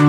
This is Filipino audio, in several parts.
Hi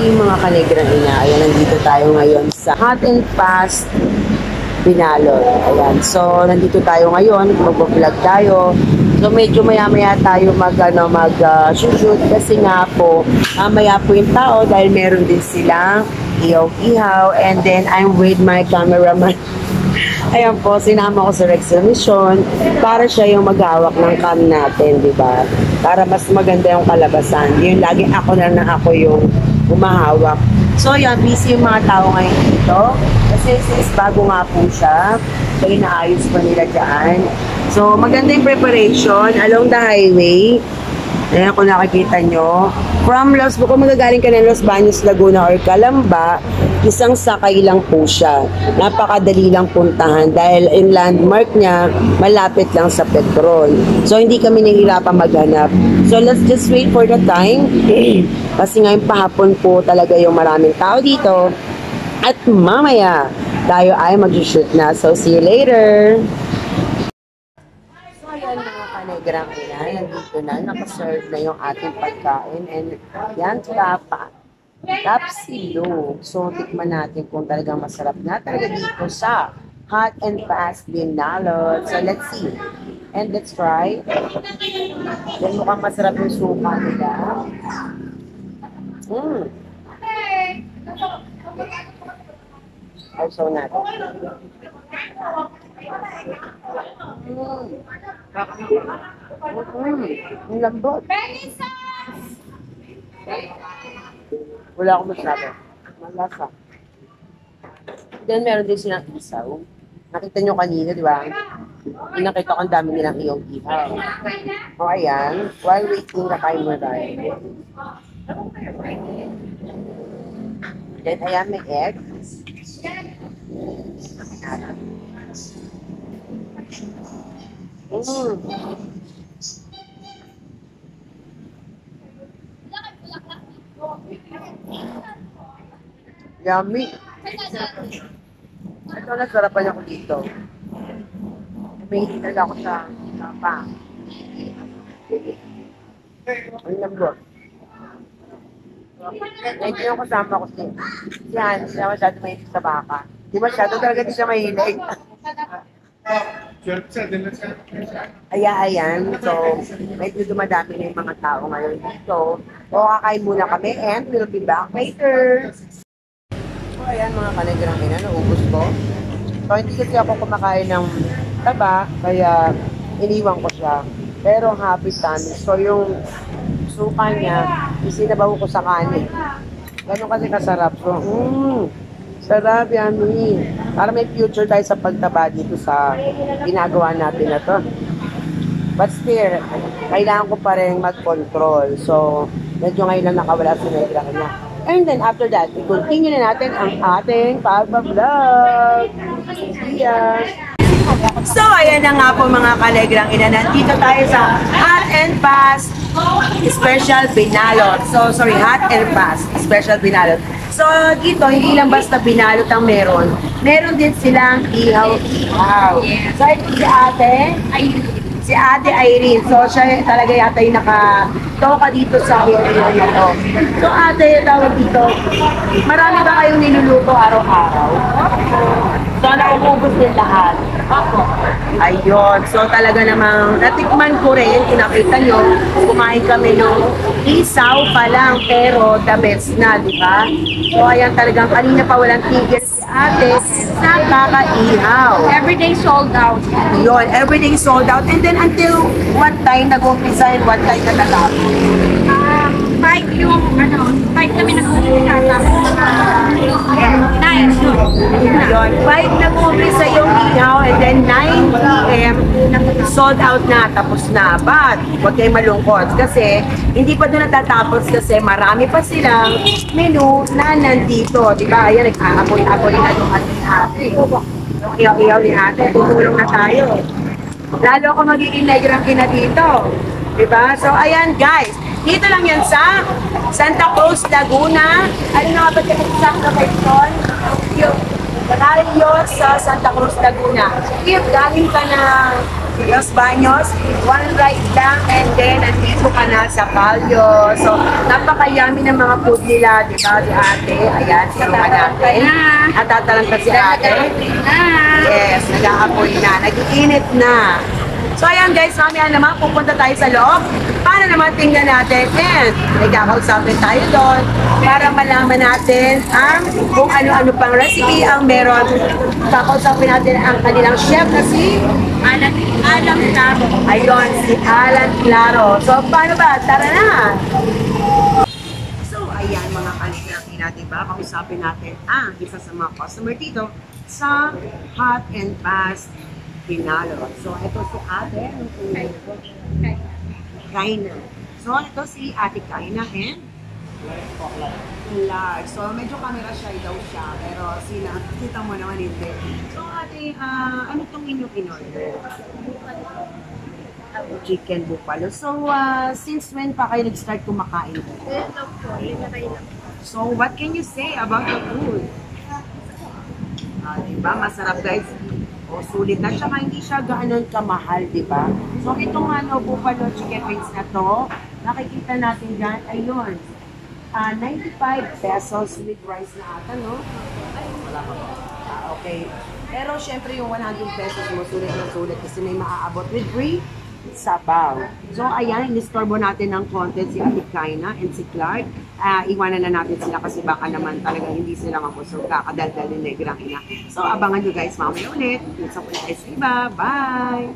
mga kanegrang ina, ayan, nandito tayo ngayon sa Hot and Fast Binalot. Ayan, so nandito tayo ngayon, mag-vlog tayo. So medyo maya-maya tayo mag-shoot kasi nga po, maya po yung tao dahil meron din silang ihaw-ihaw, and then I'm with my cameraman. Ayan po, sinama ko sa Rex Mission para siya yung maghawak ng cam natin, di ba? Para mas maganda yung kalabasan. Yun, lagi ako yung umahawak. So, yan, busy yung mga tao ngayon dito. Kasi since bago nga po siya, so inaayos pa nila dyan. So, maganda yung preparation along the highway. Ayan, kung nakikita nyo. From kung magagaling ka ng Los Baños, Laguna or Calamba, isang sakay lang po siya. Napakadali lang puntahan dahil yung landmark niya malapit lang sa Petron. So, hindi kami nahihirapan maghanap. So, let's just wait for the time. Kasi ngayon pahapon po talaga yung maraming tao dito. At mamaya, tayo ay mag-shoot na. So, see you later! So, ayan mga kanegrang ina, nandito na, nakaserve na yung ating pagkain. And yan, tapsilog. So, tikman natin kung talagang masarap na talaga dito sa Hot and Fast Binalot. So, let's see. And let's try. Then, mukhang masarap yung suka nila. Also natin. Ang lambot. Wala akong masabi. Malasa. Then, meron din silang isaw. Nakita nyo kanina, di ba? Nakita ko ang dami nilang iyong ihaw. O, ayan. While waiting, nakain mo tayo. Then, ayan, may egg. Yummy. Ito, nasarapan ako dito. May hinag ako sa pa. Ang lambot. Medyo yung kasama ko si Hans, siya masyado mahilig sa baka. Di masyado talaga di siya mahilig. Ayan. So, medyo dumadami na yung mga tao ngayon dito. So, kakain muna kami and we'll be back later. So, ayan mga kanegrang ina, naubos ko. So, hindi kasi ako kumakain ng taba, kaya iniwan ko siya. Pero happy tamis. So, yung suka niya, isinabaw ko sa kanin. Ganun kasi kasarap. So, sarap, yummy. Para may future tayo sa pagtaba dito sa ginagawa natin na to. But still, kailangan ko pa rin mag-control. So, medyo ngayon lang nakawala sa negra niya. And then after that, we continue na natin ang ating pagbablog. Yeah. So, ayan na nga po mga kanegrang ina. Nandito tayo sa Hot and Fast Special Binalot. So, sorry, Hot and Fast Special Binalot. So, dito, hindi lang basta binalot ang meron. meron din silang ihaw-ihaw. Yes. So, ito si Ate Irene. So, siya talaga yata yung nakatoka dito sa area na to. So, Ate, tawag dito, marami ba kayong niluluto araw-araw? So, naububos din lahat. Ayun. So, talaga namang natikman ko rin, kinakita nyo, kumain kami nung isaw pa lang, pero the best na, di ba? So, ayan talagang kanina pa walang tigil si Ate sa kakaihaw. Everyday sold out. Yun, everything sold out. And then until what time nag-umpisa and what time natatapos? 5 yung, 5 kami nag-umpisa. Tapos, 9. Yun, 5 nag-umpisa yung ihaw and then 9 p.m. sold out na, tapos na. But, huwag kayong malungkot kasi hindi pa doon natatapos kasi marami pa silang menu na nandito. Diba? Ayan, nag-aapoy-apoy na itong ating ate. Yung ihaw-ihaw ni ate, tutulong na tayo. Lalo ako magiging negrang kina dito. Diba? So, ayan guys. Dito lang yan sa Santa Cruz, Laguna. Ano na nga ba yung exact location? Yung Barrios sa Santa Cruz, Laguna. If galing ka na Los Baños, one ride lang and then nandito ka na sa Palio. So, napaka-yummy ng mga food nila, di ba? Si ate, ayan, sinuha natin. Natatalanta si ate. Yes, nag-aapoy na, nag-iinit na. So ayan guys, mamaya naman pupunta tayo sa loob para naman tingnan natin and may kakausapin tayo doon para malaman natin kung ano-ano pang recipe ang meron. Kakausapin natin ang kanilang chef na si Alan Claro. Ayun, si Alan Claro. So paano ba? Tara na! So ayan mga kanilang natin ba? Kausapin natin ang isa sa mga customer dito sa Hot and Fast Binalo. So, ito si Ate. Kaina. So, ito si Ate Kaina and Large. So, medyo camera shy daw siya. Pero kita mo naman hindi. So, Ate, ano itong inyong in-order? Chicken buffalo. So, since when pa kayo nag-start kumakain? So, what can you say about the food? Diba? Masarap guys. O, sulit na. Tsaka hindi siya gano'n kamahal, di ba? So, itong buffalo chicken wings na to, nakikita natin dyan, ayun, 95 pesos with rice na ata, no? Okay. Pero, syempre, yung 100 pesos mo, sulit na sulit kasi may maaabot with free sabaw. So, ayan, in-istorbo natin ng content si Ate Kaina and si Clark. Iwanan na natin sila kasi baka naman talaga hindi sila mapusog kakadaldal ni Negrang Ina. So, abangan nyo guys mamaya ulit. Sa punta sa iba. Bye!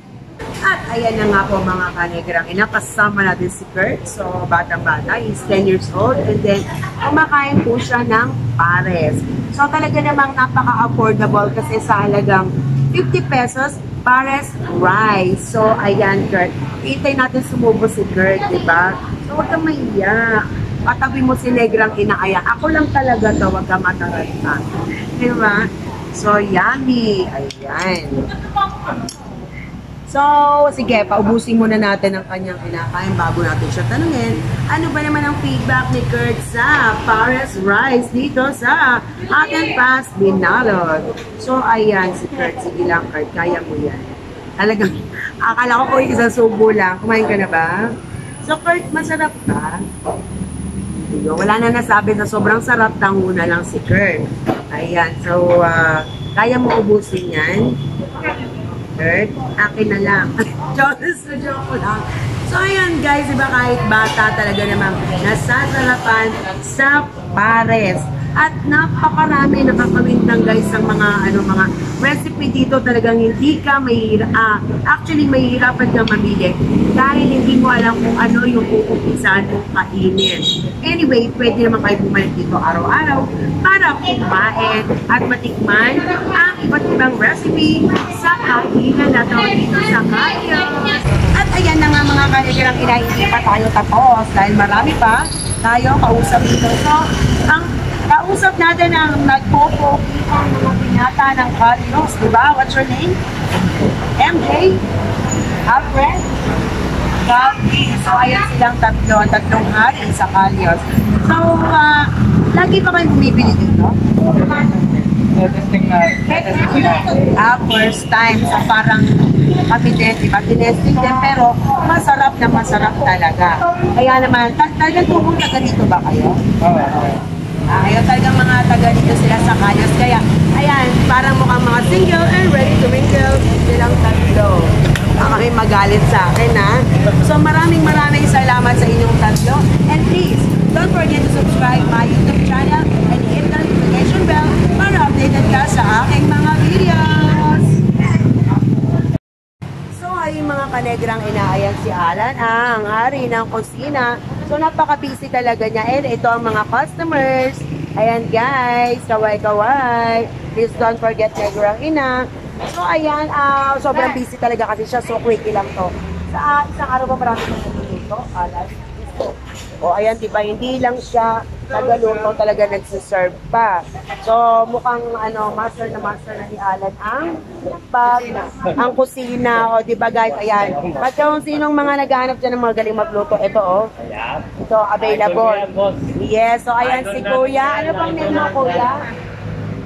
At ayan na nga po mga kanegrang ina, kasama natin si Kurt. So, batang-bata, he's 10 years old and then kumakain po siya ng pares. So, talaga namang napaka-affordable kasi sa halagang 50 pesos pares rice. So, ayan, Kurt. Itay natin sumubo si Kurt, di ba? So, huwag kang mahiya. Patabi mo si Negrang Ina. Ayan, ako lang talaga to, huwag kang mataranta. Di ba? So, yummy. Ayan. So, sige, paubusin muna natin ang kanyang kinakain bago natin siya tanungin. Ano ba naman ang feedback ni Kurt sa pares rice dito sa Hot and Fast Binalot? So, ayan si Kurt. Sige lang, Kurt. Kaya mo yan. Talagang, akala ko po isang subo lang. Kumain ka na ba? So, Kurt, masarap ka? Wala na nasabi na sobrang sarap. Tango na lang si Kurt. Ayan. So, kaya mo ubusin yan? Kurt, akin na lang. Joke lang. So, ayan guys, diba kahit bata talaga namang nasasarapan sa pares. At napakarami nakakawintang guys ang mga recipe dito talagang hindi ka actually mahihirapan kang mamili dahil hindi mo alam kung ano yung uumpisahan mong kainin. Anyway, pwede naman kayo bumalik dito araw-araw para kumain at matikman ang iba't ibang recipe sa kainan na to dito sa Kalyo. At ayan na nga mga kailangang ina, hindi pa tayo tapos dahil marami pa tayo kausap dito. So, ang kausap natin ang nagpopo ang mga pinyata ng Kalyos, di ba? What's your name? MJ? Alfred? Calvin. So, ayan silang tatlong hari sa Kalyos. So, lagi pa kayo bumibili dito? Testing na. First time. So parang kami din, diba? Tinesting din, pero masarap na masarap talaga. Kaya naman, talagang tumong taga dito ba kayo? Ayaw talagang mga taga dito sila sa Kayos. Kaya, ayan, parang mukhang mga single and ready to mingle silang tatlo. Kami magalit sa akin, ha? So maraming salamat sa inyong tatlo. And please, don't forget to subscribe my YouTube channel and hit the notification bell para updated ka sa aking mga videos. So ay mga kanegrang inaayan si Alan, ang hari ng kusina. So napaka-busy talaga niya. And ito ang mga customers. Ayan guys, kaway-kaway. Please don't forget Negrang Ina. So ayan, sobrang busy talaga kasi siya. So quickie lang to. Sa isang araw ba marami ng dito, Alan? O ayan, diba, hindi lang siya nagaluto, talaga nagsiserve pa. So mukhang master na ni Alan ang kusina. O diba guys, ayan. At yung sinong mga naghahanap dyan ng mga galing magluto, ito ito available. Yes, so ayan si Kuya. Ano pang name mo, Kuya?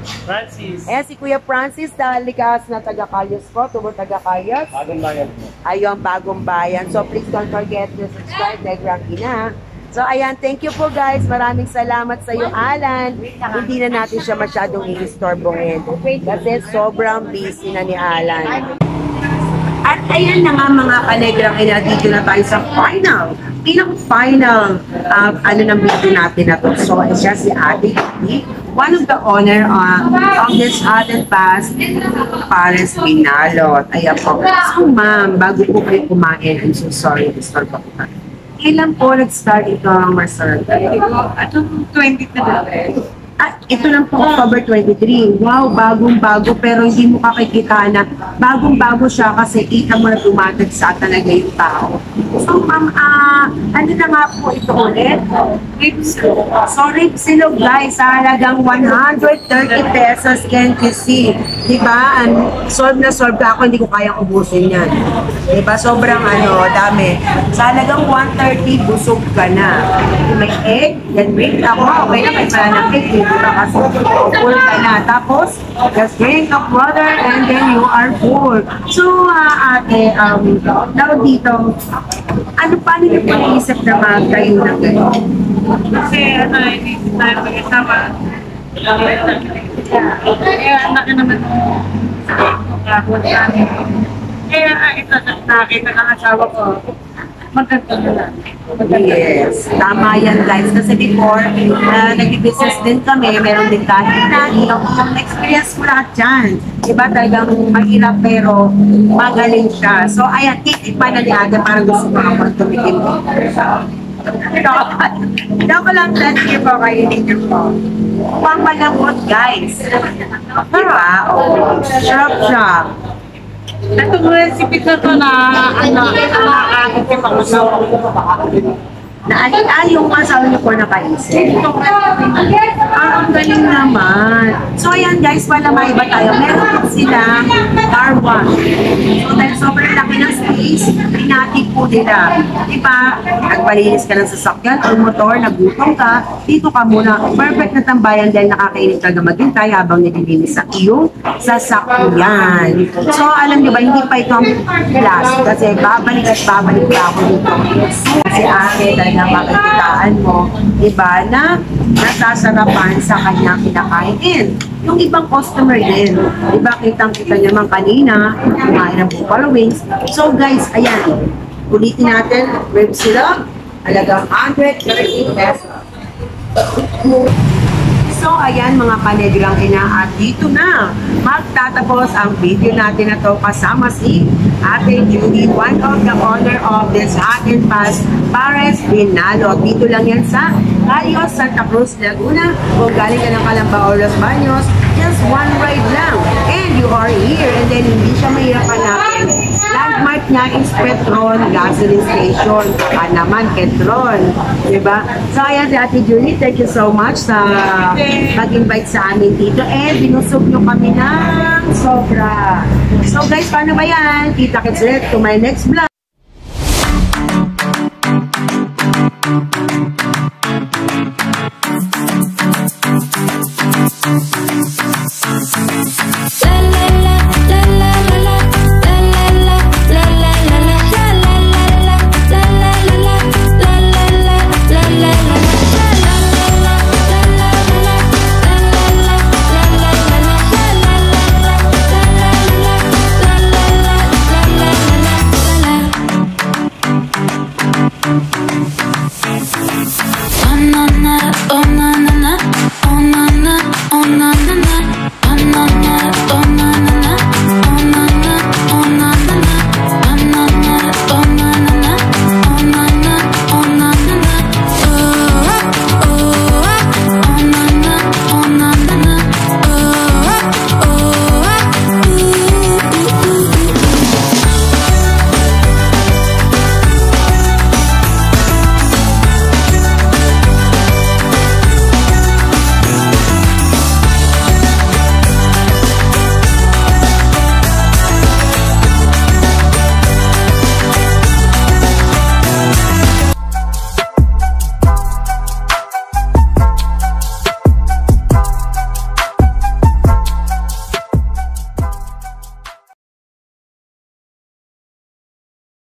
Francis. Ayan si Kuya Francis, likas na taga-Kayos po, tubong taga-Kayos. Bagong bayan po. Ayun, bagong bayan. So please don't forget to subscribe, Negrang Ina. So ayan, thank you po guys. Maraming salamat sa iyo, Alan. Hindi na natin siya masyadong i-istorbongin kasi sobrang busy na ni Alan. At ayan na nga mga kanegrang ina, dito na tayo sa pinaka-final ng video natin na to. So siya si Ate Kitty, one of the owner of this Hot and Fast Pares Binalot. Ayan po. So ma'am, bago po kayo kumain, I'm so sorry, disturb ako. Kailan po nag-start ito ang restaurant? Ito 20 na Ito lang po, October 23. Wow, bagong-bago, pero hindi mo kakikita na bagong-bago siya kasi kita mo na tumatag sa talaga yung tao. So, ma'am, ano na nga po ito ulit? Ribsilog. So, ribsilog, guys, halagang 130 pesos, can't you see? Diba? Solve na solve ka ako, hindi ko kayang ubusin yan. Diba? Sobrang dami. Sa halagang 130, busog ka na. May egg, then wait ako, okay na, may pala ng egg, kasi full ka na. Tapos, just drink of water and then you are full. So, ate, daw dito, paano niyo po naisip na magtayo ng gano'n? Kasi hindi tayo mag-isama. Kaya laki naman kaya ito nakita ng asawa ko. Maganda na. Yes, tama yan guys. Kasi before, nag-business din kami, meron din kahinan, yung experience ko lahat dyan. Diba talagang mahirap pero magaling siya. So ayan, titikman na ni Ate, parang gusto ko ako tumikim. Ito ko lang thank you po kayo ninyo po. Pang malambot guys. Diba? Sarap siya. Itong recipe na ito na nakakakit ako sa Yung asawa niyo po nakaisip. Ang galing naman. So ayan guys, wala maiba tayo. Meron silang car wash. So dahil sobrang laki ng space, pinati po nila. Diba, nagpalinis ka ng sasakyan o motor, nagutom ka, dito ka muna. Perfect na tambayan dahil nakakainit ka na maghintay habang naglilinis sa iyong sasakyan. So alam niyo ba, hindi pa ito ang last kasi babalik at babalik pa ako dito. Si Ate, dahil na makikitaan mo, diba, na nasasarapan sa kanyang kinakain. Yung ibang customer din, diba, kitang-kita naman kanina, kumain ng buffalo wings. So guys, ayan, ulitin natin, ribsilog, halagang 130 pesos. So, ayan mga kanegrang ina, at dito na magtatapos ang video natin na to kasama si Ate Judy, one of the owner of this Hot and Fast Pares Binalot. Dito lang yan sa Cayos, Santa Cruz, Laguna. Kung galing ka ng Calamba o Los Baños, just one ride lang and you are here. And then hindi siya mahirap hanapin. Landmark niya is Petron Gasoline Station. Saka naman Petron. Diba? So ayan si Ate Judy, thank you so much sa mag-invite sa amin dito. And binusog nyo kami ng sobra. So guys, paano ba yan? Kita-kits ulit to my next vlog.